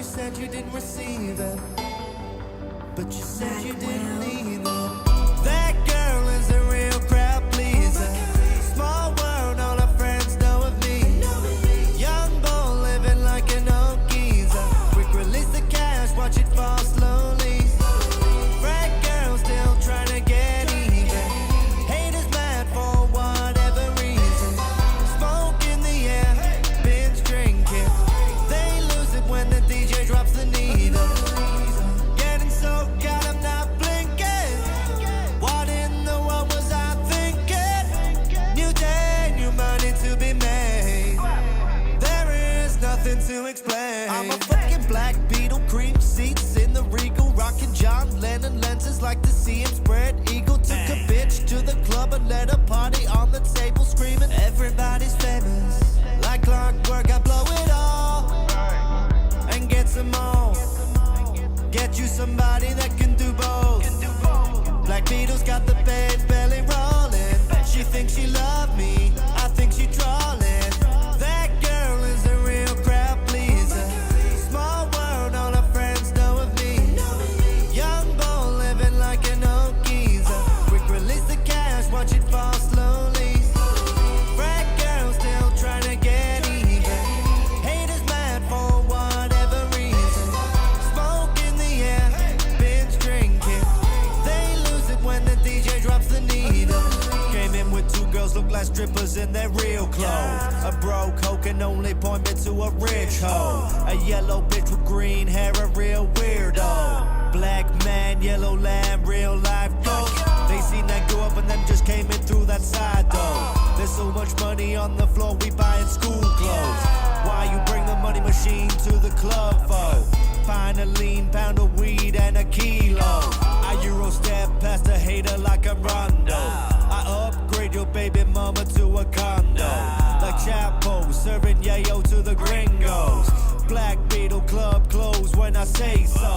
you said you didn't receive it, but you said you didn't need it. That girl is a real crowd pleaser. Small world, all her friends know of me. Young bull living like an old geezer. Quick release the cash, watch it fall slowly. Frat girl still trying to get even. Haters mad for whatever reason. Smoke in the air, binge drinking. They lose it when the DJ drops the needle. Getting so God, I'm not blinking. What in the world was I thinking? New day, new money to be made. There is nothing to explain. I'm a fucking black beetle, cream seats in the Regal, rocking John Lennon lenses, like to see him spread eagle. Took a bitch to the club and let her party on the table, screaming everybody's famous. Like clockwork, I blow it all and get some more. Get you somebody that can do both. Black Beatles got the bed belly rolling. She thinks she love me, I think she trolling. That girl is a real crowd pleaser. Small world, all her friends know of me. Young bull living like an old geezer. Quick release the cash, watch it fall slowly. Frat girl still trying to get even. Haters mad for whatever reason. Smoke in the air, binge drinking. They lose it when the DJ drops the needle. Came in with two girls, look like strippers in their real clothes. A broke hoe can only point me to a rich hoe. A yellow bitch with green hair, a real weirdo. Black man, yellow lamb, real life ghost. They seen that go up and then just came in through that side door. There's so much money on the floor, we buying school clothes. Why you bring the money machine to the club for? Find a lean pound of weed and a kilo. I Euro step past a hater like a Rondo. I upgrade your baby mama to a condo. Like Chapo, serving yayo to the gringos. Black Beetle club closed when I say so.